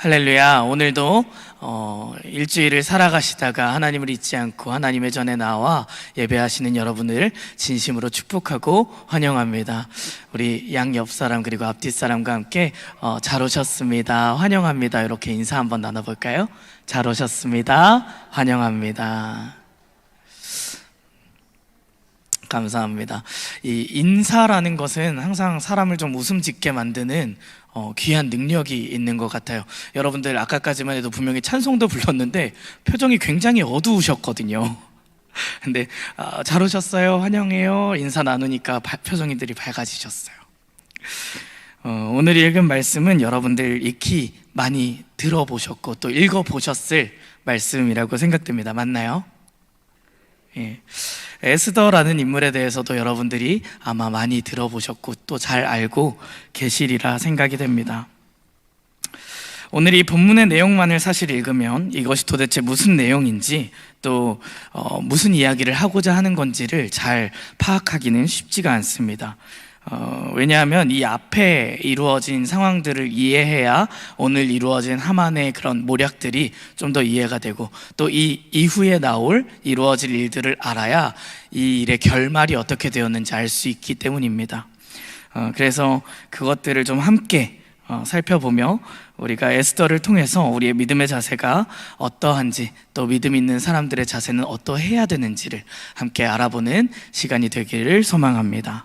할렐루야. 오늘도 일주일을 살아가시다가 하나님을 잊지 않고 하나님의 전에 나와 예배하시는 여러분을 진심으로 축복하고 환영합니다. 우리 양 옆 사람 그리고 앞뒤 사람과 함께 잘 오셨습니다, 환영합니다, 이렇게 인사 한번 나눠볼까요? 잘 오셨습니다, 환영합니다. 감사합니다. 이 인사라는 것은 항상 사람을 좀 웃음 짓게 만드는 귀한 능력이 있는 것 같아요. 여러분들 아까까지만 해도 분명히 찬송도 불렀는데 표정이 굉장히 어두우셨거든요. 근데 잘 오셨어요, 환영해요, 인사 나누니까 표정들이 밝아지셨어요. 오늘 읽은 말씀은 여러분들 익히 많이 들어보셨고 또 읽어보셨을 말씀이라고 생각됩니다. 맞나요? 예. 에스더라는 인물에 대해서도 여러분들이 아마 많이 들어보셨고 또 잘 알고 계시리라 생각이 됩니다. 오늘 이 본문의 내용만을 사실 읽으면 이것이 도대체 무슨 내용인지 또 무슨 이야기를 하고자 하는 건지를 잘 파악하기는 쉽지가 않습니다. 왜냐하면 이 앞에 이루어진 상황들을 이해해야 오늘 이루어진 하만의 그런 모략들이 좀 더 이해가 되고 또 이 이후에 이루어질 일들을 알아야 이 일의 결말이 어떻게 되었는지 알 수 있기 때문입니다. 그래서 그것들을 좀 함께 살펴보며 우리가 에스더를 통해서 우리의 믿음의 자세가 어떠한지 또 믿음 있는 사람들의 자세는 어떠해야 되는지를 함께 알아보는 시간이 되기를 소망합니다.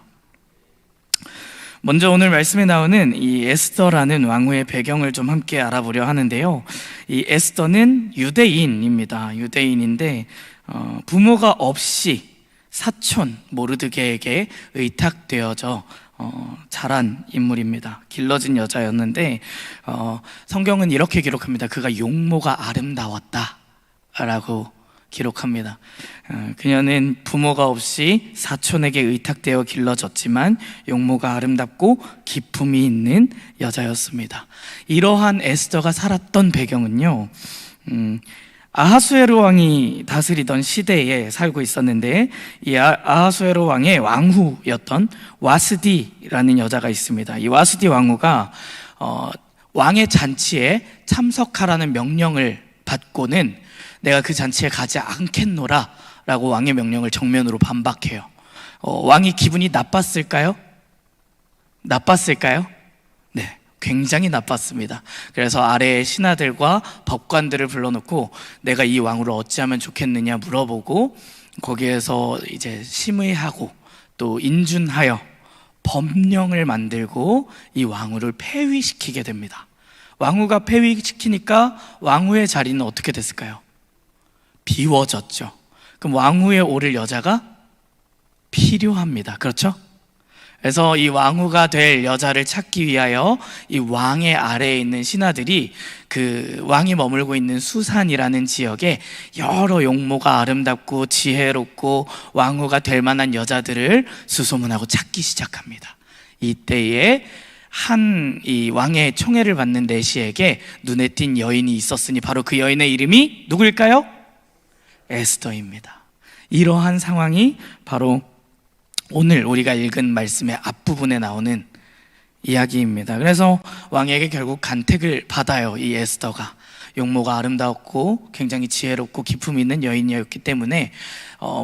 먼저 오늘 말씀에 나오는 이 에스더라는 왕후의 배경을 좀 함께 알아보려 하는데요. 이 에스더는 유대인입니다. 유대인인데 부모가 없이 사촌 모르드게에게 의탁되어져 자란 인물입니다. 길러진 여자였는데 성경은 이렇게 기록합니다. 그가 용모가 아름다웠다 라고 기록합니다. 그녀는 부모가 없이 사촌에게 의탁되어 길러졌지만 용모가 아름답고 기품이 있는 여자였습니다. 이러한 에스더가 살았던 배경은요, 아하수에로 왕이 다스리던 시대에 살고 있었는데 이 아하수에로 왕의 왕후였던 와스디라는 여자가 있습니다. 이 와스디 왕후가 왕의 잔치에 참석하라는 명령을 받고는 내가 그 잔치에 가지 않겠노라 라고 왕의 명령을 정면으로 반박해요. 왕이 기분이 나빴을까요? 네, 굉장히 나빴습니다. 그래서 아래의 신하들과 법관들을 불러놓고 내가 이 왕후를 어찌하면 좋겠느냐 물어보고 거기에서 이제 심의하고 또 인준하여 법령을 만들고 이 왕후를 폐위시키게 됩니다. 왕후가 폐위시키니까 왕후의 자리는 어떻게 됐을까요? 비워졌죠. 그럼 왕후에 오를 여자가 필요합니다. 그렇죠? 그래서 이 왕후가 될 여자를 찾기 위하여 이 왕의 아래에 있는 신하들이 그 왕이 머물고 있는 수산이라는 지역에 여러 용모가 아름답고 지혜롭고 왕후가 될 만한 여자들을 수소문하고 찾기 시작합니다. 이때에 이 왕의 총애를 받는 내시에게 눈에 띈 여인이 있었으니 바로 그 여인의 이름이 누구일까요? 에스더입니다. 이러한 상황이 바로 오늘 우리가 읽은 말씀의 앞부분에 나오는 이야기입니다. 그래서 왕에게 결국 간택을 받아요. 이 에스더가 용모가 아름다웠고 굉장히 지혜롭고 기품 있는 여인이었기 때문에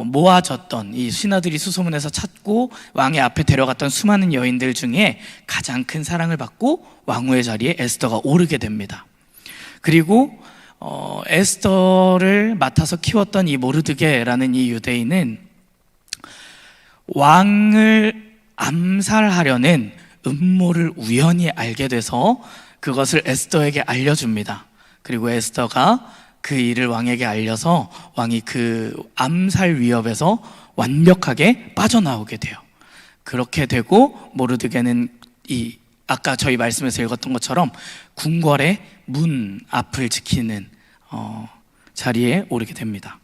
모아졌던 이 신하들이 수소문해서 찾고 왕의 앞에 데려갔던 수많은 여인들 중에 가장 큰 사랑을 받고 왕후의 자리에 에스더가 오르게 됩니다. 그리고 에스더를 맡아서 키웠던 이 모르드게라는 이 유대인은 왕을 암살하려는 음모를 우연히 알게 돼서 그것을 에스더에게 알려줍니다. 그리고 에스더가 그 일을 왕에게 알려서 왕이 그 암살 위협에서 완벽하게 빠져나오게 돼요. 그렇게 되고 모르드게는 아까 저희 말씀에서 읽었던 것처럼 궁궐의 문 앞을 지키는 자리에 오르게 됩니다.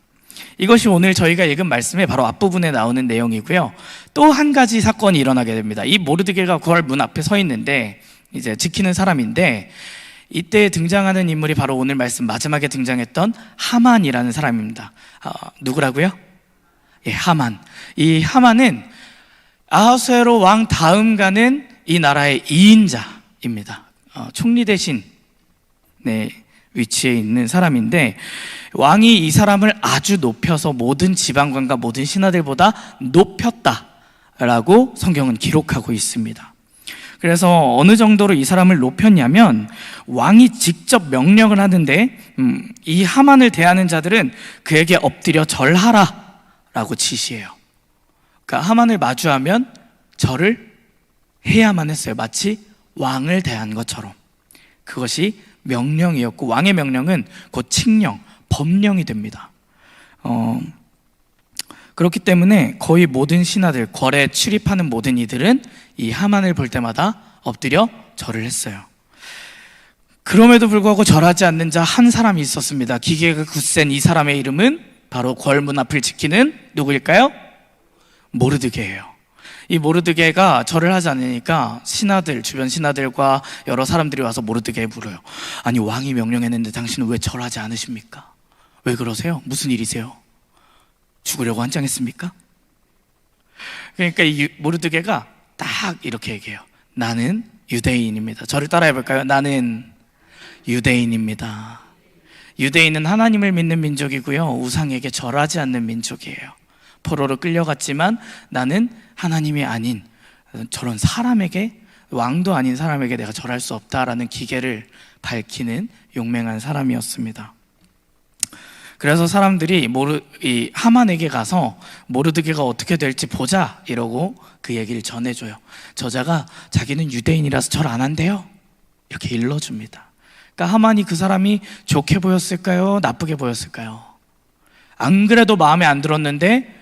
이것이 오늘 저희가 읽은 말씀의 바로 앞부분에 나오는 내용이고요. 또 한 가지 사건이 일어나게 됩니다. 이 모르드게가 궁궐 문 앞에 서 있는데 이제 지키는 사람인데 이때 등장하는 인물이 바로 오늘 말씀 마지막에 등장했던 하만이라는 사람입니다. 누구라고요? 예, 하만. 이 하만은 아하수에로 왕 다음 가는 이 나라의 2인자입니다. 총리 대신 위치에 있는 사람인데, 왕이 이 사람을 아주 높여서 모든 지방관과 모든 신하들보다 높였다라고 성경은 기록하고 있습니다. 그래서 어느 정도로 이 사람을 높였냐면, 왕이 직접 명령을 하는데 이 하만을 대하는 자들은 그에게 엎드려 절하라 라고 지시해요. 그러니까 하만을 마주하면 절을 해야만 했어요. 마치 왕을 대한 것처럼. 그것이 명령이었고, 왕의 명령은 곧 칙령, 법령이 됩니다. 그렇기 때문에 거의 모든 신하들, 궐에 출입하는 모든 이들은 이 하만을 볼 때마다 엎드려 절을 했어요. 그럼에도 불구하고 절하지 않는 자 한 사람이 있었습니다. 기계가 굳센 이 사람의 이름은 바로 궐문 앞을 지키는 누구일까요? 모르드게예요. 이 모르드게가 절을 하지 않으니까 신하들, 주변 신하들과 여러 사람들이 와서 모르드게에 물어요. 아니, 왕이 명령했는데 당신은 왜 절하지 않으십니까? 왜 그러세요? 무슨 일이세요? 죽으려고 한장했습니까? 그러니까 이 모르드게가 딱 이렇게 얘기해요. 나는 유대인입니다. 저를 따라해 볼까요? 나는 유대인입니다. 유대인은 하나님을 믿는 민족이고요, 우상에게 절하지 않는 민족이에요. 포로로 끌려갔지만 나는 하나님이 아닌 저런 사람에게, 왕도 아닌 사람에게 내가 절할 수 없다라는 기계를 밝히는 용맹한 사람이었습니다. 그래서 사람들이 이 하만에게 가서 모르드게가 어떻게 될지 보자 이러고 그 얘기를 전해줘요. 저자가 자기는 유대인이라서 절 안 한대요, 이렇게 일러줍니다. 그러니까 하만이 그 사람이 좋게 보였을까요? 나쁘게 보였을까요? 안 그래도 마음에 안 들었는데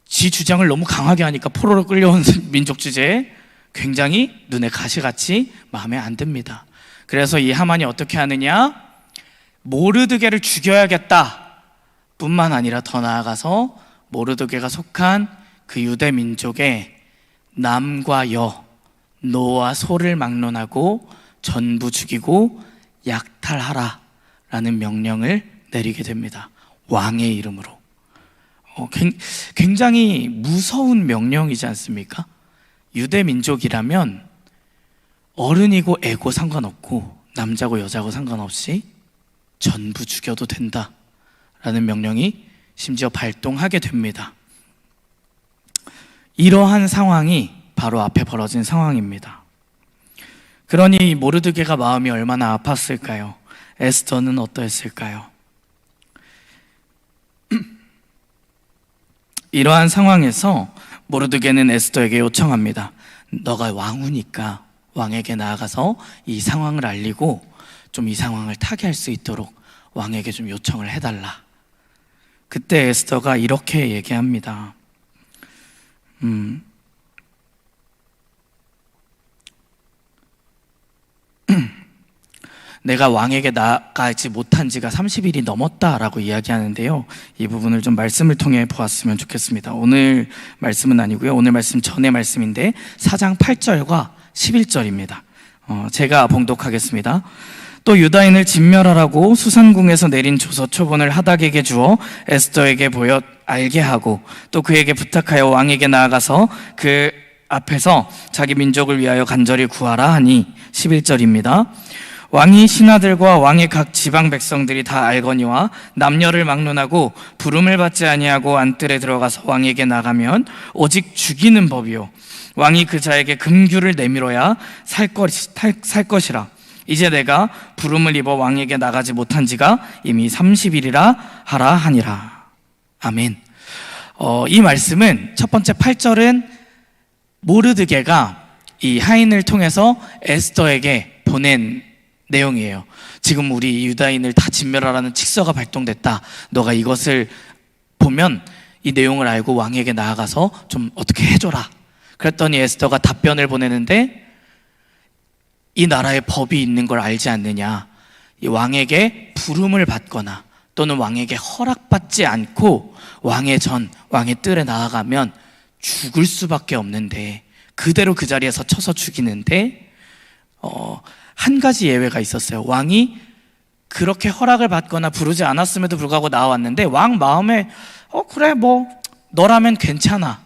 지 주장을 너무 강하게 하니까 포로로 끌려온 민족 주제에 굉장히 눈에 가시같이 마음에 안 듭니다. 그래서 이 하만이 어떻게 하느냐? 모르드게를 죽여야겠다 뿐만 아니라 더 나아가서 모르드게가 속한 그 유대 민족의 남과 여, 노와 소를 막론하고 전부 죽이고 약탈하라 라는 명령을 내리게 됩니다. 왕의 이름으로. 굉장히 무서운 명령이지 않습니까? 유대 민족이라면 어른이고 애고 상관없고 남자고 여자고 상관없이 전부 죽여도 된다라는 명령이 심지어 발동하게 됩니다. 이러한 상황이 바로 앞에 벌어진 상황입니다. 그러니 모르드게가 마음이 얼마나 아팠을까요? 에스더는 어떠했을까요? 이러한 상황에서 모르드게는 에스더에게 요청합니다. 너가 왕후니까 왕에게 나아가서 이 상황을 알리고 좀 이 상황을 타개할 수 있도록 왕에게 좀 요청을 해달라. 그때 에스더가 이렇게 얘기합니다. 내가 왕에게 나아가지 못한 지가 30일이 넘었다라고 이야기하는데요, 이 부분을 좀 말씀을 통해 보았으면 좋겠습니다. 오늘 말씀은 아니고요, 오늘 말씀 전의 말씀인데 4장 8절과 11절입니다. 제가 봉독하겠습니다. 또 유다인을 진멸하라고 수산궁에서 내린 조서 초본을 하닥에게 주어 에스더에게 보여 알게 하고 또 그에게 부탁하여 왕에게 나아가서 그 앞에서 자기 민족을 위하여 간절히 구하라 하니 11절입니다. 왕이 신하들과 왕의 각 지방 백성들이 다 알거니와 남녀를 막론하고 부름을 받지 아니하고 안뜰에 들어가서 왕에게 나가면 오직 죽이는 법이요 왕이 그 자에게 금규를 내밀어야 살 것이라. 이제 내가 부름을 입어 왕에게 나가지 못한 지가 이미 30일이라 하라 하니라. 아멘. 이 말씀은 첫 번째 8절은 모르드게가 이 하인을 통해서 에스더에게 보낸 내용이에요. 지금 우리 유다인을 다 진멸하라는 칙서가 발동됐다. 너가 이것을 보면 이 내용을 알고 왕에게 나아가서 좀 어떻게 해줘라. 그랬더니 에스더가 답변을 보내는데, 이 나라에 법이 있는 걸 알지 않느냐. 이 왕에게 부름을 받거나 또는 왕에게 허락받지 않고 왕의 뜰에 나아가면 죽을 수밖에 없는데, 그대로 그 자리에서 쳐서 죽이는데 한 가지 예외가 있었어요. 왕이 그렇게 허락을 받거나 부르지 않았음에도 불구하고 나왔는데 왕 마음에 그래 뭐 너라면 괜찮아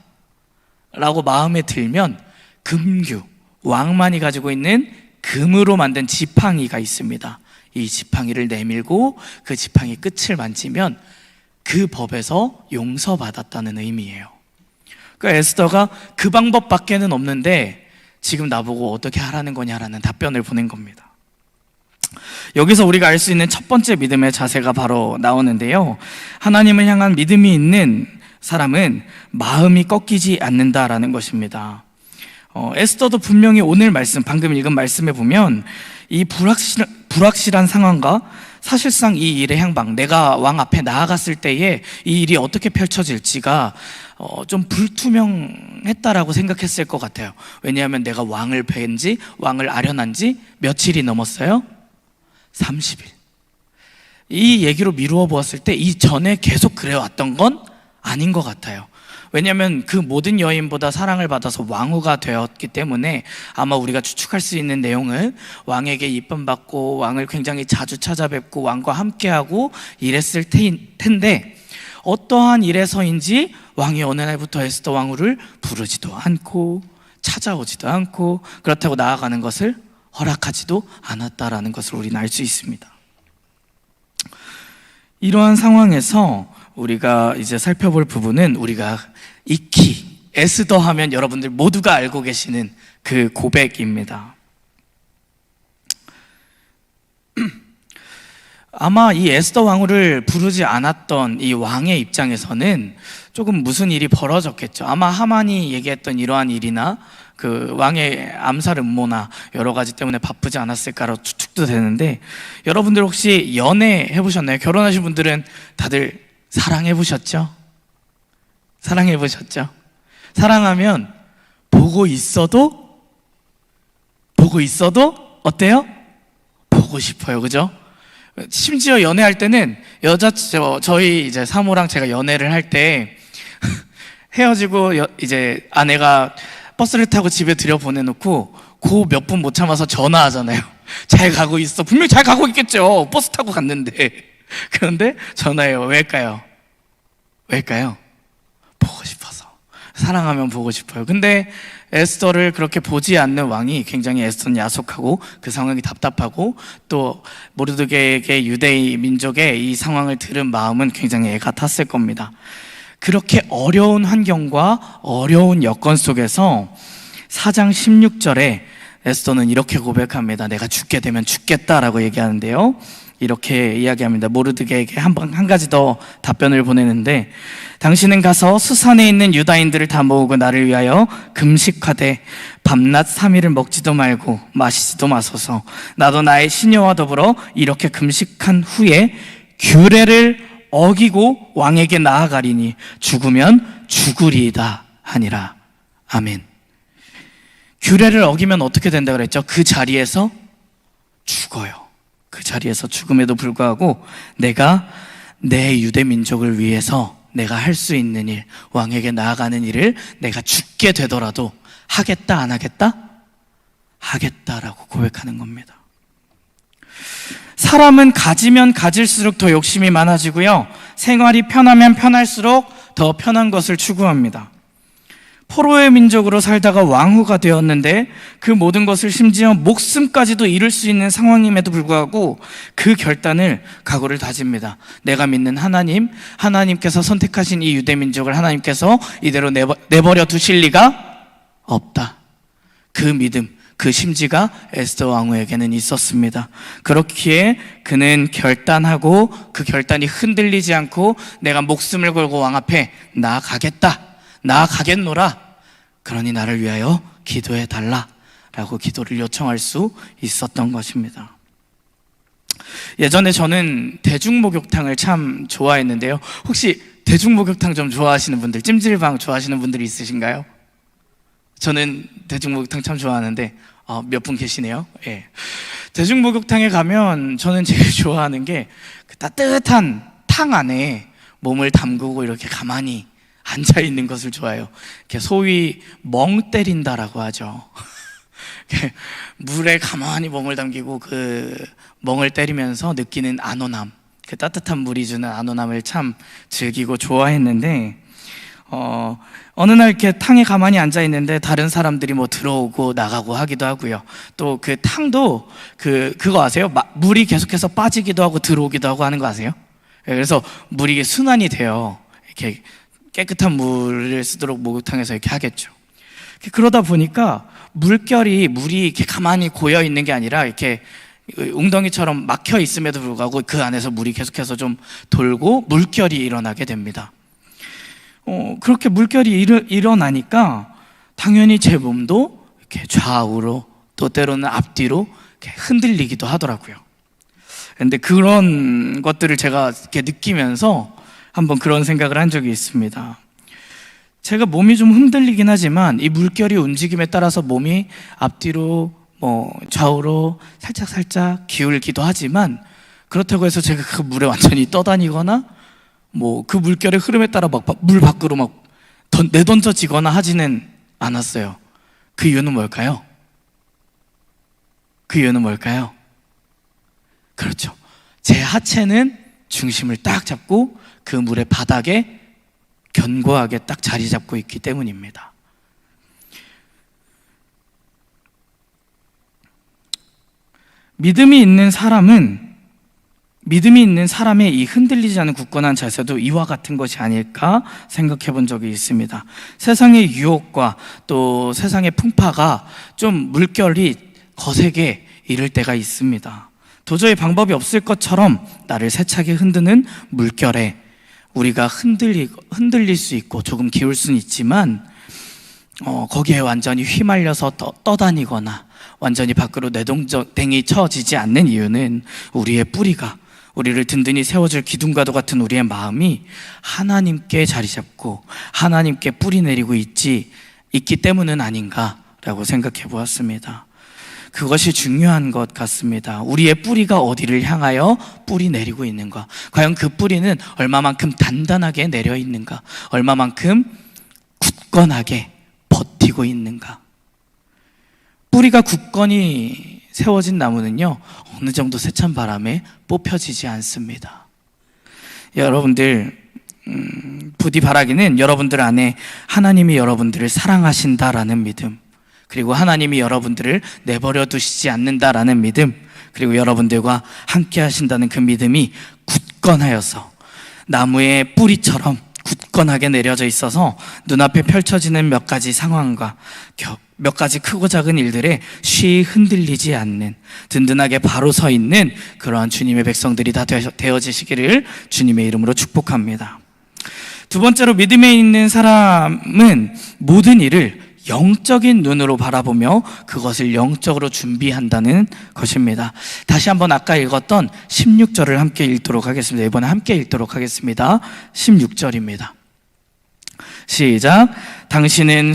라고 마음에 들면 금규, 왕만이 가지고 있는 금으로 만든 지팡이가 있습니다. 이 지팡이를 내밀고 그 지팡이 끝을 만지면 그 법에서 용서받았다는 의미예요. 그러니까 에스더가 그 방법밖에는 없는데 지금 나보고 어떻게 하라는 거냐라는 답변을 보낸 겁니다. 여기서 우리가 알 수 있는 첫 번째 믿음의 자세가 바로 나오는데요, 하나님을 향한 믿음이 있는 사람은 마음이 꺾이지 않는다라는 것입니다. 에스더도 분명히 오늘 말씀, 방금 읽은 말씀에 보면 이 불확실한 상황과 사실상 이 일의 향방, 내가 왕 앞에 나아갔을 때에 이 일이 어떻게 펼쳐질지가 좀 불투명했다라고 생각했을 것 같아요. 왜냐하면 내가 왕을 뵌지, 왕을 아련한 지 며칠이 넘었어요? 30일. 이 얘기로 미루어 보았을 때 이전에 계속 그래왔던 건 아닌 것 같아요. 왜냐하면 그 모든 여인보다 사랑을 받아서 왕후가 되었기 때문에 아마 우리가 추측할 수 있는 내용은 왕에게 이쁨 받고 왕을 굉장히 자주 찾아뵙고 왕과 함께하고 이랬을 텐데, 어떠한 일에서인지 왕이 어느 날부터 에스더 왕후를 부르지도 않고 찾아오지도 않고 그렇다고 나아가는 것을 허락하지도 않았다라는 것을 우리는 알 수 있습니다. 이러한 상황에서 우리가 이제 살펴볼 부분은, 우리가 익히 에스더 하면 여러분들 모두가 알고 계시는 그 고백입니다. 아마 이 에스더 왕후를 부르지 않았던 이 왕의 입장에서는 조금 무슨 일이 벌어졌겠죠. 아마 하만이 얘기했던 이러한 일이나 그 왕의 암살 음모나 여러 가지 때문에 바쁘지 않았을까로 추측도 되는데, 여러분들 혹시 연애 해보셨나요? 결혼하신 분들은 다들 사랑해보셨죠? 사랑해보셨죠? 사랑하면 보고 있어도 어때요? 보고 싶어요, 그죠? 심지어 연애할 때는 저희 이제 사모랑 제가 연애를 할 때 헤어지고 이제 아내가 버스를 타고 집에 들여보내놓고 그 몇 분 못 참아서 전화하잖아요. 잘 가고 있어. 분명히 잘 가고 있겠죠. 버스 타고 갔는데. 그런데 전화해요. 왜일까요? 보고 싶어서. 사랑하면 보고 싶어요. 근데 에스더를 그렇게 보지 않는 왕이 굉장히 에스더는 야속하고 그 상황이 답답하고, 또 모르드게에게 유대의 민족의 이 상황을 들은 마음은 굉장히 애가 탔을 겁니다. 그렇게 어려운 환경과 어려운 여건 속에서 4장 16절에 에스더는 이렇게 고백합니다. 내가 죽게 되면 죽겠다라고 얘기하는데요, 이렇게 이야기합니다. 모르드게에게 한 가지 더 답변을 보내는데, 당신은 가서 수산에 있는 유다인들을 다 모으고 나를 위하여 금식하되 밤낮 3일을 먹지도 말고 마시지도 마소서. 나도 나의 시녀와 더불어 이렇게 금식한 후에 규례를 어기고 왕에게 나아가리니 죽으면 죽으리이다 하니라. 아멘. 규례를 어기면 어떻게 된다 그랬죠? 그 자리에서 죽어요. 그 자리에서 죽음에도 불구하고 내가 내 유대 민족을 위해서 내가 할 수 있는 일, 왕에게 나아가는 일을 내가 죽게 되더라도 하겠다, 안 하겠다? 하겠다라고 고백하는 겁니다. 사람은 가지면 가질수록 더 욕심이 많아지고요, 생활이 편하면 편할수록 더 편한 것을 추구합니다. 포로의 민족으로 살다가 왕후가 되었는데 그 모든 것을 심지어 목숨까지도 잃을 수 있는 상황임에도 불구하고 그 결단을, 각오를 다집니다. 내가 믿는 하나님께서 선택하신 이 유대 민족을 하나님께서 이대로 내버려 두실 리가 없다. 그 믿음, 그 심지가 에스더 왕후에게는 있었습니다. 그렇기에 그는 결단하고 그 결단이 흔들리지 않고 내가 목숨을 걸고 왕 앞에 나아가겠노라. 그러니 나를 위하여 기도해 달라 라고 기도를 요청할 수 있었던 것입니다. 예전에 저는 대중목욕탕을 참 좋아했는데요, 혹시 대중목욕탕 좀 좋아하시는 분들, 찜질방 좋아하시는 분들이 있으신가요? 저는 대중목욕탕 참 좋아하는데 몇 분 계시네요. 예. 대중목욕탕에 가면 저는 제일 좋아하는 게 그 따뜻한 탕 안에 몸을 담그고 이렇게 가만히 앉아 있는 것을 좋아해요. 이렇게 소위 멍 때린다라고 하죠. 물에 가만히 멍을 담기고 그 멍을 때리면서 느끼는 안온함, 그 따뜻한 물이 주는 안온함을 참 즐기고 좋아했는데, 어느 날 이렇게 탕에 가만히 앉아 있는데 다른 사람들이 뭐 들어오고 나가고 하기도 하고요. 또 그 탕도 그거 아세요? 물이 계속해서 빠지기도 하고 들어오기도 하고 하는 거 아세요? 그래서 물이 순환이 돼요. 이렇게 깨끗한 물을 쓰도록 목욕탕에서 이렇게 하겠죠. 그러다 보니까 물이 이렇게 가만히 고여 있는 게 아니라 이렇게 웅덩이처럼 막혀 있음에도 불구하고 그 안에서 물이 계속해서 좀 돌고 물결이 일어나게 됩니다. 그렇게 물결이 일어나니까 당연히 제 몸도 이렇게 좌우로 또 때로는 앞뒤로 이렇게 흔들리기도 하더라고요. 그런데 그런 것들을 제가 이렇게 느끼면서 한번 그런 생각을 한 적이 있습니다. 제가 몸이 좀 흔들리긴 하지만 이 물결이 움직임에 따라서 몸이 앞뒤로 좌우로 살짝 기울기도 하지만 그렇다고 해서 제가 그 물에 완전히 떠다니거나 그 물결의 흐름에 따라 물 밖으로 내던져지거나 하지는 않았어요. 그 이유는 뭘까요? 그렇죠. 제 하체는 중심을 딱 잡고 그 물의 바닥에 견고하게 딱 자리 잡고 있기 때문입니다. 믿음이 있는 사람의 이 흔들리지 않은 굳건한 자세도 이와 같은 것이 아닐까 생각해 본 적이 있습니다. 세상의 유혹과 또 세상의 풍파가 좀 물결이 거세게 이를 때가 있습니다. 도저히 방법이 없을 것처럼 나를 세차게 흔드는 물결에 우리가 흔들릴 수 있고 조금 기울 수는 있지만 거기에 완전히 휘말려서 떠다니거나 완전히 밖으로 내동댕이 쳐지지 않는 이유는 우리의 뿌리가, 우리를 든든히 세워줄 기둥과도 같은 우리의 마음이 하나님께 자리 잡고 하나님께 뿌리 내리고 있기 때문은 아닌가라고 생각해 보았습니다. 그것이 중요한 것 같습니다. 우리의 뿌리가 어디를 향하여 뿌리 내리고 있는가? 과연 그 뿌리는 얼마만큼 단단하게 내려 있는가? 얼마만큼 굳건하게 버티고 있는가? 뿌리가 굳건히 세워진 나무는요, 어느 정도 세찬 바람에 뽑혀지지 않습니다. 여러분들, 부디 바라기는 여러분들 안에 하나님이 여러분들을 사랑하신다라는 믿음, 그리고 하나님이 여러분들을 내버려 두시지 않는다라는 믿음, 그리고 여러분들과 함께 하신다는 그 믿음이 굳건하여서 나무의 뿌리처럼 굳건하게 내려져 있어서 눈앞에 펼쳐지는 몇 가지 상황과 몇 가지 크고 작은 일들에 쉬이 흔들리지 않는, 든든하게 바로 서 있는 그러한 주님의 백성들이 다 되어지시기를 주님의 이름으로 축복합니다. 두 번째로, 믿음에 있는 사람은 모든 일을 영적인 눈으로 바라보며 그것을 영적으로 준비한다는 것입니다. 다시 한번 아까 읽었던 16절을 함께 읽도록 하겠습니다. 이번에 함께 읽도록 하겠습니다. 16절입니다. 시작. 당신은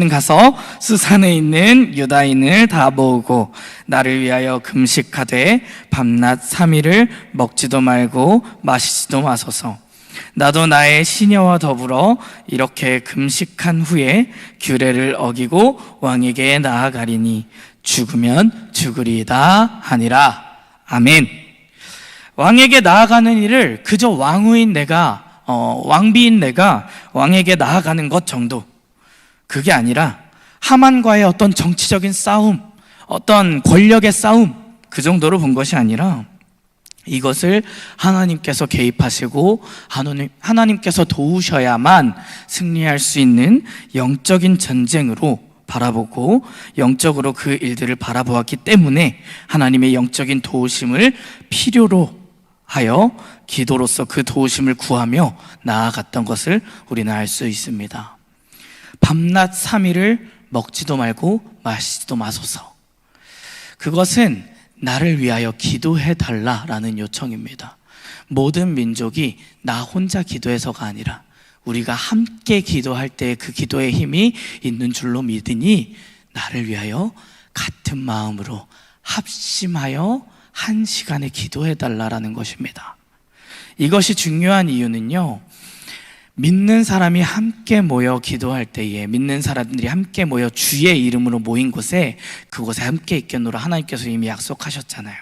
가서 수산에 있는 유다인을 다 모으고 나를 위하여 금식하되 밤낮 3일을 먹지도 말고 마시지도 마소서. 나도 나의 시녀와 더불어 이렇게 금식한 후에 규례를 어기고 왕에게 나아가리니 죽으면 죽으리이다 하니라. 아멘. 왕에게 나아가는 일을 그저 왕비인 내가 왕에게 나아가는 것 정도, 그게 아니라 하만과의 어떤 정치적인 싸움, 어떤 권력의 싸움, 그 정도로 본 것이 아니라 이것을 하나님께서 개입하시고 하나님께서 도우셔야만 승리할 수 있는 영적인 전쟁으로 바라보고 영적으로 그 일들을 바라보았기 때문에 하나님의 영적인 도우심을 필요로 하여 기도로서 그 도우심을 구하며 나아갔던 것을 우리는 알 수 있습니다. 밤낮 3일을 먹지도 말고 마시지도 마소서. 그것은 나를 위하여 기도해 달라라는 요청입니다. 모든 민족이 나 혼자 기도해서가 아니라 우리가 함께 기도할 때 그 기도의 힘이 있는 줄로 믿으니 나를 위하여 같은 마음으로 합심하여 한 시간에 기도해 달라라는 것입니다. 이것이 중요한 이유는요, 믿는 사람이 함께 모여 기도할 때에, 믿는 사람들이 함께 모여 주의 이름으로 모인 곳에, 그곳에 함께 있겠노라 하나님께서 이미 약속하셨잖아요.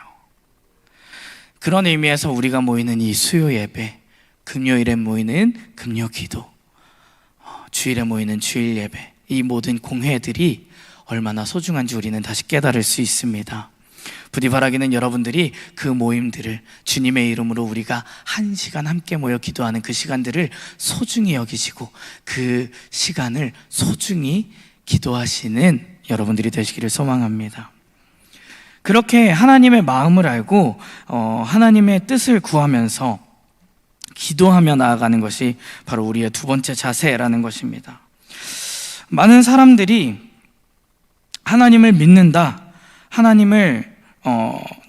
그런 의미에서 우리가 모이는 이 수요 예배, 금요일에 모이는 금요 기도, 주일에 모이는 주일 예배, 이 모든 공회들이 얼마나 소중한지 우리는 다시 깨달을 수 있습니다. 부디 바라기는 여러분들이 그 모임들을 주님의 이름으로 우리가 1시간 함께 모여 기도하는 그 시간들을 소중히 여기시고 그 시간을 소중히 기도하시는 여러분들이 되시기를 소망합니다. 그렇게 하나님의 마음을 알고 하나님의 뜻을 구하면서 기도하며 나아가는 것이 바로 우리의 두 번째 자세라는 것입니다. 많은 사람들이 하나님을 믿는다, 하나님을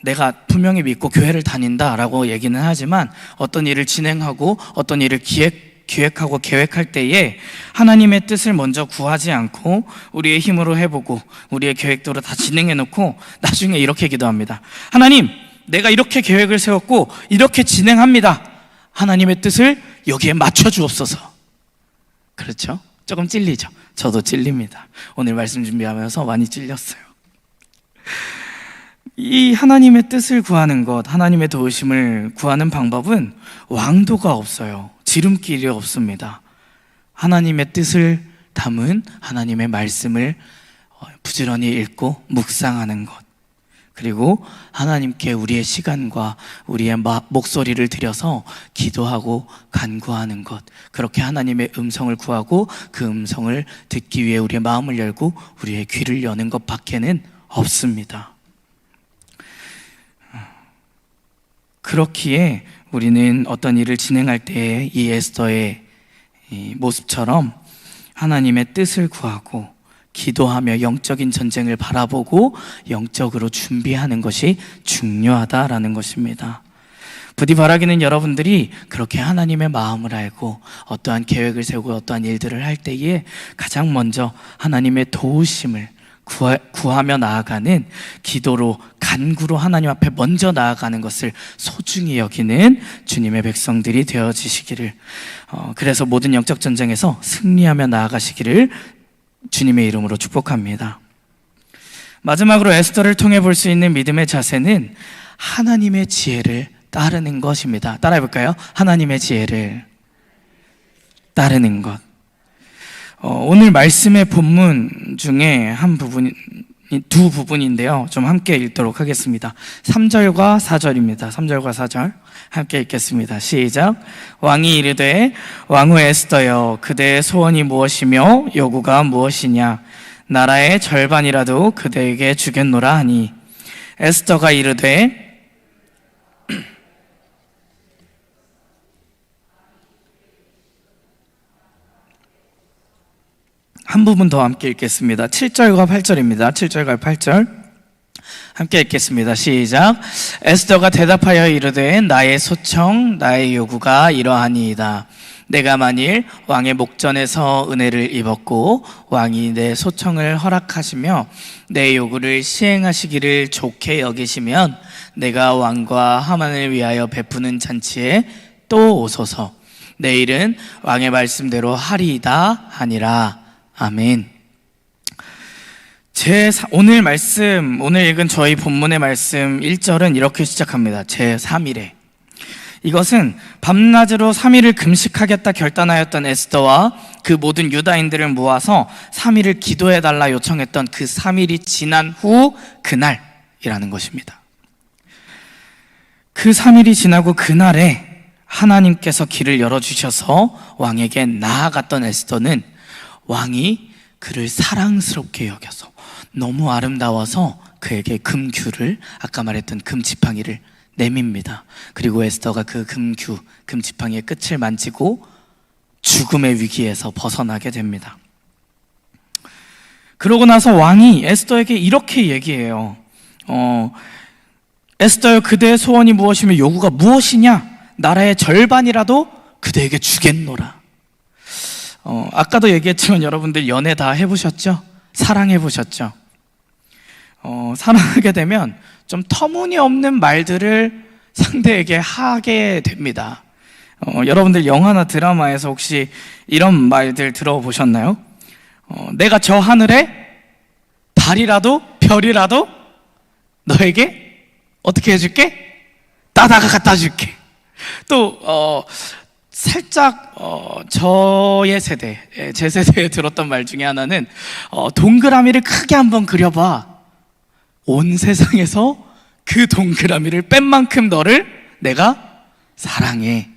내가 분명히 믿고 교회를 다닌다라고 얘기는 하지만 어떤 일을 진행하고 어떤 일을 기획하고 계획할 때에 하나님의 뜻을 먼저 구하지 않고 우리의 힘으로 해보고 우리의 계획대로 다 진행해놓고 나중에 이렇게 기도합니다. 하나님, 내가 이렇게 계획을 세웠고 이렇게 진행합니다. 하나님의 뜻을 여기에 맞춰주옵소서. 그렇죠? 조금 찔리죠? 저도 찔립니다. 오늘 말씀 준비하면서 많이 찔렸어요. 이 하나님의 뜻을 구하는 것, 하나님의 도우심을 구하는 방법은 왕도가 없어요. 지름길이 없습니다. 하나님의 뜻을 담은 하나님의 말씀을 부지런히 읽고 묵상하는 것, 그리고 하나님께 우리의 시간과 우리의 목소리를 들여서 기도하고 간구하는 것, 그렇게 하나님의 음성을 구하고 그 음성을 듣기 위해 우리의 마음을 열고 우리의 귀를 여는 것 밖에는 없습니다. 그렇기에 우리는 어떤 일을 진행할 때 이 에스더의 이 모습처럼 하나님의 뜻을 구하고 기도하며 영적인 전쟁을 바라보고 영적으로 준비하는 것이 중요하다라는 것입니다. 부디 바라기는 여러분들이 그렇게 하나님의 마음을 알고 어떠한 계획을 세우고 어떠한 일들을 할 때에 가장 먼저 하나님의 도우심을 구하며 나아가는 기도로, 간구로 하나님 앞에 먼저 나아가는 것을 소중히 여기는 주님의 백성들이 되어지시기를, 그래서 모든 영적 전쟁에서 승리하며 나아가시기를 주님의 이름으로 축복합니다. 마지막으로 에스더를 통해 볼 수 있는 믿음의 자세는 하나님의 지혜를 따르는 것입니다. 따라해 볼까요? 하나님의 지혜를 따르는 것. 오늘 말씀의 본문 중에 두 부분인데요, 좀 함께 읽도록 하겠습니다. 3절과 4절입니다. 3절과 4절 함께 읽겠습니다. 시작. 왕이 이르되 왕후 에스더여, 그대의 소원이 무엇이며 요구가 무엇이냐? 나라의 절반이라도 그대에게 주겠노라 하니, 에스더가 이르되 한 부분 더 함께 읽겠습니다. 7절과 8절입니다. 7절과 8절 함께 읽겠습니다. 시작. 에스더가 대답하여 이르되 나의 소청, 나의 요구가 이러하니이다. 내가 만일 왕의 목전에서 은혜를 입었고 왕이 내 소청을 허락하시며 내 요구를 시행하시기를 좋게 여기시면 내가 왕과 하만을 위하여 베푸는 잔치에 또 오소서. 내일은 왕의 말씀대로 하리이다 하니라. 아멘. 오늘 읽은 저희 본문의 말씀 1절은 이렇게 시작합니다. 제3일에. 이것은 밤낮으로 3일을 금식하겠다 결단하였던 에스더와 그 모든 유다인들을 모아서 3일을 기도해달라 요청했던 그 3일이 지난 후 그날이라는 것입니다. 그 3일이 지나고 그날에 하나님께서 길을 열어주셔서 왕에게 나아갔던 에스더는 왕이 그를 사랑스럽게 여겨서 너무 아름다워서 그에게 금규를, 아까 말했던 금지팡이를 내밉니다. 그리고 에스더가 그 금지팡이의 끝을 만지고 죽음의 위기에서 벗어나게 됩니다. 그러고 나서 왕이 에스더에게 이렇게 얘기해요. 에스더여, 그대의 소원이 무엇이며 요구가 무엇이냐? 나라의 절반이라도 그대에게 주겠노라. 아까도 얘기했지만 여러분들 연애 다 해보셨죠? 사랑해보셨죠? 사랑하게 되면 좀 터무니없는 말들을 상대에게 하게 됩니다. 여러분들 영화나 드라마에서 혹시 이런 말들 들어보셨나요? 내가 저 하늘에 달이라도 별이라도 너에게 어떻게 해줄게? 따다가 갖다 줄게. 또 살짝 저의 세대, 제 세대에 들었던 말 중에 하나는 동그라미를 크게 한번 그려봐. 온 세상에서 그 동그라미를 뺀 만큼 너를 내가 사랑해.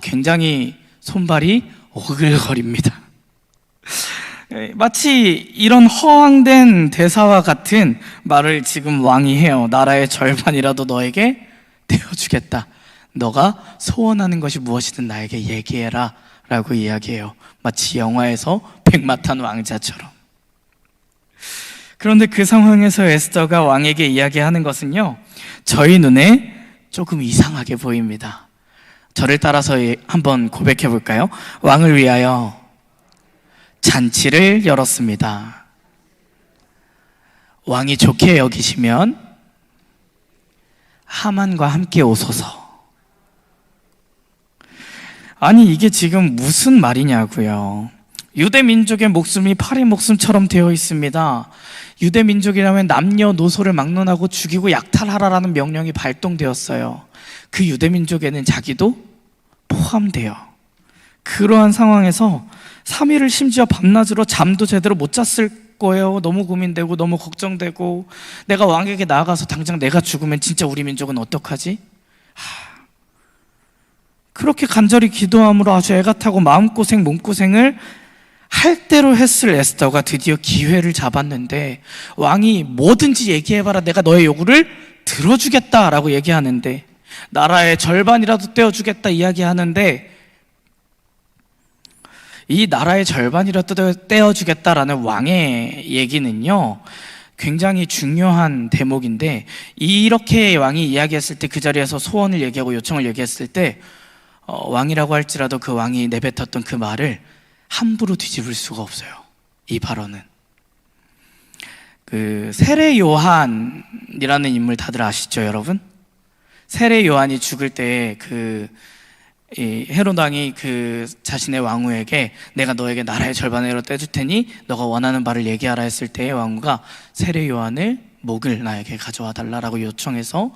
굉장히 손발이 오글거립니다. 마치 이런 허황된 대사와 같은 말을 지금 왕이 해요. 나라의 절반이라도 너에게 떼어주겠다. 너가 소원하는 것이 무엇이든 나에게 얘기해라 라고 이야기해요. 마치 영화에서 백마탄 왕자처럼. 그런데 그 상황에서 에스더가 왕에게 이야기하는 것은요, 저희 눈에 조금 이상하게 보입니다. 저를 따라서 한번 고백해 볼까요? 왕을 위하여 잔치를 열었습니다. 왕이 좋게 여기시면 하만과 함께 오소서. 아니, 이게 지금 무슨 말이냐고요. 유대 민족의 목숨이 파리 목숨처럼 되어 있습니다. 유대 민족이라면 남녀노소를 막론하고 죽이고 약탈하라라는 명령이 발동되었어요. 그 유대 민족에는 자기도 포함돼요. 그러한 상황에서 3일을 심지어 밤낮으로 잠도 제대로 못 잤을 거예요. 너무 고민되고 너무 걱정되고, 내가 왕에게 나아가서 당장 내가 죽으면 진짜 우리 민족은 어떡하지? 그렇게 간절히 기도함으로 아주 애가 타고 마음고생 몸고생을 할 대로 했을 에스더가 드디어 기회를 잡았는데, 왕이 뭐든지 얘기해봐라, 내가 너의 요구를 들어주겠다라고 얘기하는데, 나라의 절반이라도 떼어주겠다 이야기하는데, 이 나라의 절반이라도 떼어주겠다라는 왕의 얘기는요, 굉장히 중요한 대목인데, 이렇게 왕이 이야기했을 때, 그 자리에서 소원을 얘기하고 요청을 얘기했을 때 왕이라고 할지라도 그 왕이 내뱉었던 그 말을 함부로 뒤집을 수가 없어요. 이 발언은 그 세례 요한이라는 인물 다들 아시죠, 여러분? 세례 요한이 죽을 때 헤롯 왕이 자신의 왕후에게 내가 너에게 나라의 절반으로 떼줄 테니 너가 원하는 바를 얘기하라 했을 때, 왕후가 세례 요한을 목을 나에게 가져와 달라라고 요청해서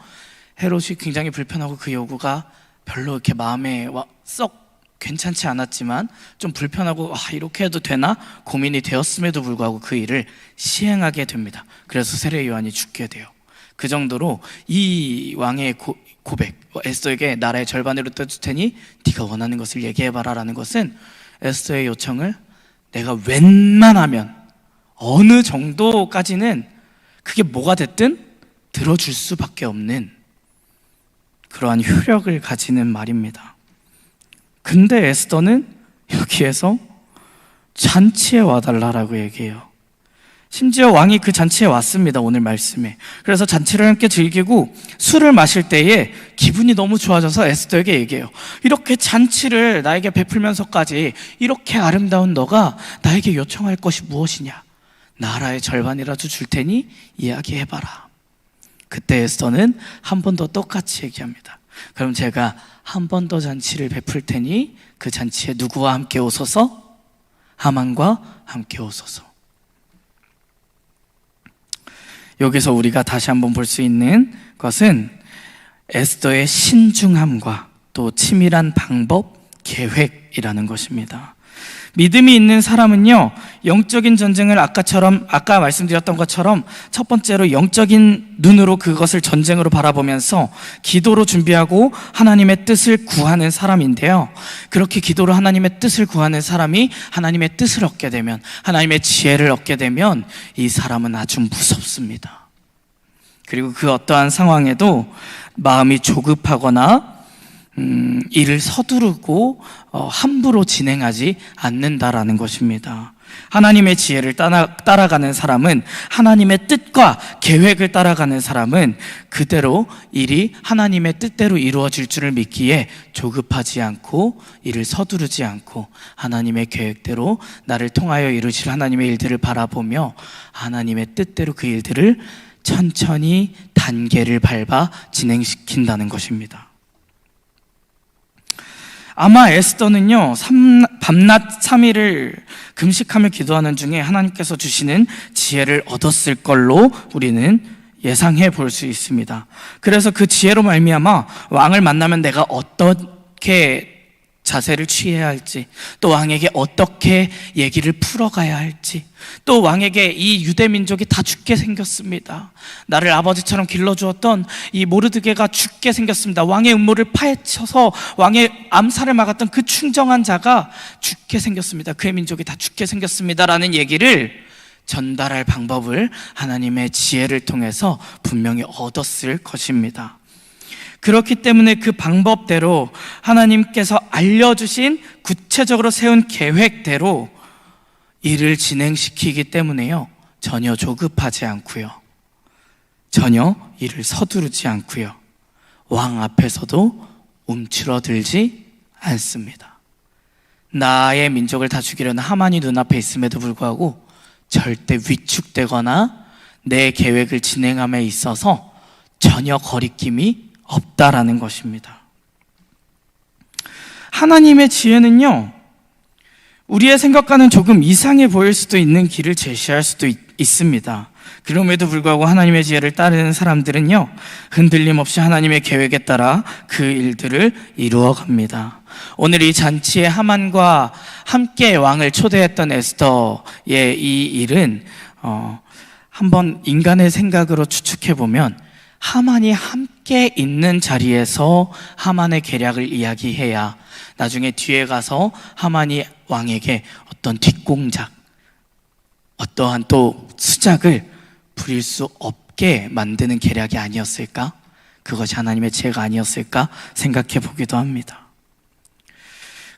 헤롯이 굉장히 불편하고 그 요구가 별로 이렇게 마음에 썩 괜찮지 않았지만 좀 불편하고 이렇게 해도 되나 고민이 되었음에도 불구하고 그 일을 시행하게 됩니다. 그래서 세례 요한이 죽게 돼요. 그 정도로 이 왕의 고백, 에스더에게 나라의 절반으로 떼줄 테니 네가 원하는 것을 얘기해봐라 라는 것은 에스더의 요청을 내가 웬만하면 어느 정도까지는 그게 뭐가 됐든 들어줄 수밖에 없는 그러한 효력을 가지는 말입니다. 근데 에스더는 여기에서 잔치에 와달라라고 얘기해요. 심지어 왕이 그 잔치에 왔습니다, 오늘 말씀에. 그래서 잔치를 함께 즐기고 술을 마실 때에 기분이 너무 좋아져서 에스더에게 얘기해요. 이렇게 잔치를 나에게 베풀면서까지 이렇게 아름다운 너가 나에게 요청할 것이 무엇이냐? 나라의 절반이라도 줄 테니 이야기해봐라. 그때 에스더는 한 번 더 똑같이 얘기합니다. 그럼 제가 한 번 더 잔치를 베풀 테니 그 잔치에 누구와 함께 오소서? 하만과 함께 오소서. 여기서 우리가 다시 한번 볼 수 있는 것은 에스더의 신중함과 또 치밀한 방법, 계획이라는 것입니다. 믿음이 있는 사람은요, 영적인 전쟁을 아까 말씀드렸던 것처럼 첫 번째로 영적인 눈으로 그것을 전쟁으로 바라보면서 기도로 준비하고 하나님의 뜻을 구하는 사람인데요, 그렇게 기도로 하나님의 뜻을 구하는 사람이 하나님의 뜻을 얻게 되면, 하나님의 지혜를 얻게 되면 이 사람은 아주 무섭습니다. 그리고 그 어떠한 상황에도 마음이 조급하거나 일을 서두르고 함부로 진행하지 않는다라는 것입니다. 하나님의 지혜를 따라가는 사람은, 하나님의 뜻과 계획을 따라가는 사람은 그대로 일이 하나님의 뜻대로 이루어질 줄을 믿기에 조급하지 않고 일을 서두르지 않고 하나님의 계획대로 나를 통하여 이루실 하나님의 일들을 바라보며 하나님의 뜻대로 그 일들을 천천히 단계를 밟아 진행시킨다는 것입니다. 아마 에스더는요, 밤낮 3일을 금식하며 기도하는 중에 하나님께서 주시는 지혜를 얻었을 걸로 우리는 예상해 볼 수 있습니다. 그래서 그 지혜로 말미암아 왕을 만나면 내가 어떻게 자세를 취해야 할지, 또 왕에게 어떻게 얘기를 풀어가야 할지, 또 왕에게 이 유대 민족이 다 죽게 생겼습니다. 나를 아버지처럼 길러주었던 이 모르드게가 죽게 생겼습니다. 왕의 음모를 파헤쳐서 왕의 암살을 막았던 그 충정한 자가 죽게 생겼습니다. 그의 민족이 다 죽게 생겼습니다 라는 얘기를 전달할 방법을 하나님의 지혜를 통해서 분명히 얻었을 것입니다. 그렇기 때문에 그 방법대로 하나님께서 알려주신 구체적으로 세운 계획대로 일을 진행시키기 때문에요, 전혀 조급하지 않고요, 전혀 일을 서두르지 않고요, 왕 앞에서도 움츠러들지 않습니다. 나의 민족을 다 죽이려는 하만이 눈앞에 있음에도 불구하고 절대 위축되거나 내 계획을 진행함에 있어서 전혀 거리낌이 없다라는 것입니다. 하나님의 지혜는요, 우리의 생각과는 조금 이상해 보일 수도 있는 길을 제시할 수도 있습니다. 그럼에도 불구하고 하나님의 지혜를 따르는 사람들은요, 흔들림 없이 하나님의 계획에 따라 그 일들을 이루어 갑니다. 오늘 이 잔치에 하만과 함께 왕을 초대했던 에스더의 이 일은 한번 인간의 생각으로 추측해보면 하만이 함께 있는 자리에서 하만의 계략을 이야기해야 나중에 뒤에 가서 하만이 왕에게 어떤 뒷공작, 어떠한 또 수작을 부릴 수 없게 만드는 계략이 아니었을까? 그것이 하나님의 지혜가 아니었을까 생각해 보기도 합니다.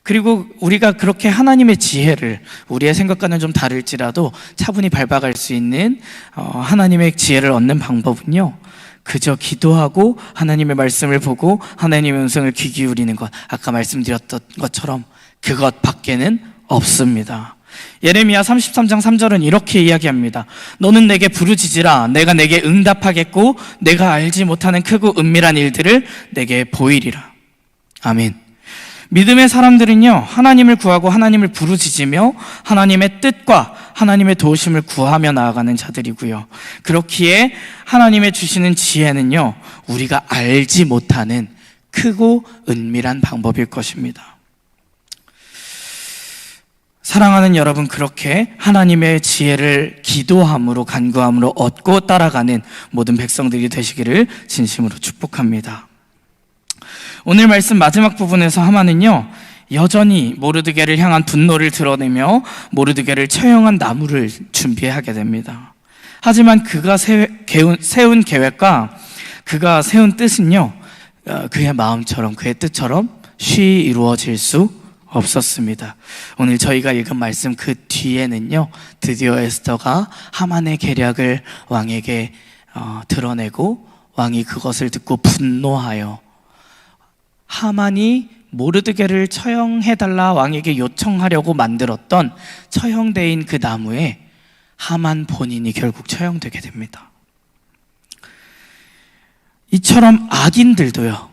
그리고 우리가 그렇게 하나님의 지혜를 우리의 생각과는 좀 다를지라도 차분히 밟아갈 수 있는 하나님의 지혜를 얻는 방법은요, 그저 기도하고 하나님의 말씀을 보고 하나님의 음성을 귀 기울이는 것, 아까 말씀드렸던 것처럼 그것 밖에는 없습니다. 예레미야 33장 3절은 이렇게 이야기합니다. 너는 내게 부르짖으라. 내가 내게 응답하겠고 내가 알지 못하는 크고 은밀한 일들을 내게 보이리라. 아멘. 믿음의 사람들은요, 하나님을 구하고 하나님을 부르짖으며 하나님의 뜻과 하나님의 도우심을 구하며 나아가는 자들이고요, 그렇기에 하나님의 주시는 지혜는요, 우리가 알지 못하는 크고 은밀한 방법일 것입니다. 사랑하는 여러분, 그렇게 하나님의 지혜를 기도함으로 간구함으로 얻고 따라가는 모든 백성들이 되시기를 진심으로 축복합니다. 오늘 말씀 마지막 부분에서 하만은요, 여전히 모르드게를 향한 분노를 드러내며 모르드게를 처형한 나무를 준비하게 됩니다. 하지만 그가 세운 계획과 그가 세운 뜻은요, 그의 마음처럼 그의 뜻처럼 쉬이 이루어질 수 없었습니다. 오늘 저희가 읽은 말씀 그 뒤에는요, 드디어 에스더가 하만의 계략을 왕에게 드러내고 왕이 그것을 듣고 분노하여 하만이 모르드게를 처형해달라 왕에게 요청하려고 만들었던 처형대인 그 나무에 하만 본인이 결국 처형되게 됩니다. 이처럼 악인들도요,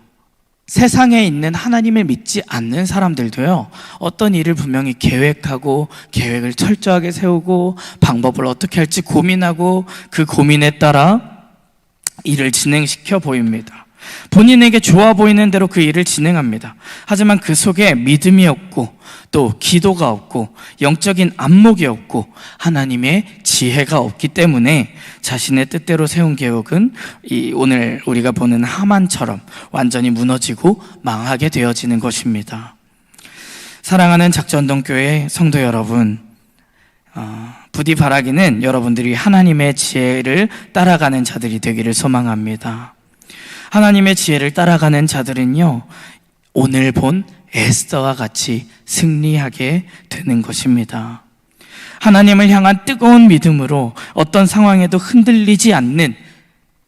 세상에 있는 하나님을 믿지 않는 사람들도요, 어떤 일을 분명히 계획하고 계획을 철저하게 세우고 방법을 어떻게 할지 고민하고 그 고민에 따라 일을 진행시켜 보입니다. 본인에게 좋아 보이는 대로 그 일을 진행합니다. 하지만 그 속에 믿음이 없고 또 기도가 없고 영적인 안목이 없고 하나님의 지혜가 없기 때문에 자신의 뜻대로 세운 계획은 오늘 우리가 보는 하만처럼 완전히 무너지고 망하게 되어지는 것입니다. 사랑하는 작전동교회 성도 여러분, 부디 바라기는 여러분들이 하나님의 지혜를 따라가는 자들이 되기를 소망합니다. 하나님의 지혜를 따라가는 자들은요, 오늘 본 에스더와 같이 승리하게 되는 것입니다. 하나님을 향한 뜨거운 믿음으로 어떤 상황에도 흔들리지 않는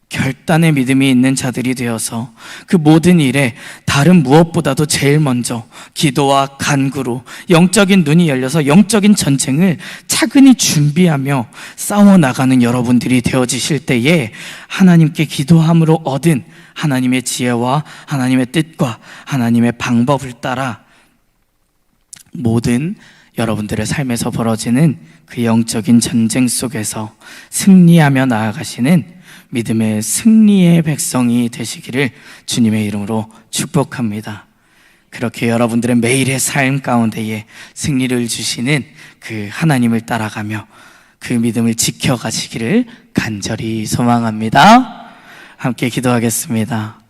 결단의 믿음이 있는 자들이 되어서 그 모든 일에 다른 무엇보다도 제일 먼저 기도와 간구로 영적인 눈이 열려서 영적인 전쟁을 차근히 준비하며 싸워나가는 여러분들이 되어지실 때에 하나님께 기도함으로 얻은 하나님의 지혜와 하나님의 뜻과 하나님의 방법을 따라 모든 여러분들의 삶에서 벌어지는 그 영적인 전쟁 속에서 승리하며 나아가시는 믿음의 승리의 백성이 되시기를 주님의 이름으로 축복합니다. 그렇게 여러분들의 매일의 삶 가운데에 승리를 주시는 그 하나님을 따라가며 그 믿음을 지켜가시기를 간절히 소망합니다. 함께 기도하겠습니다.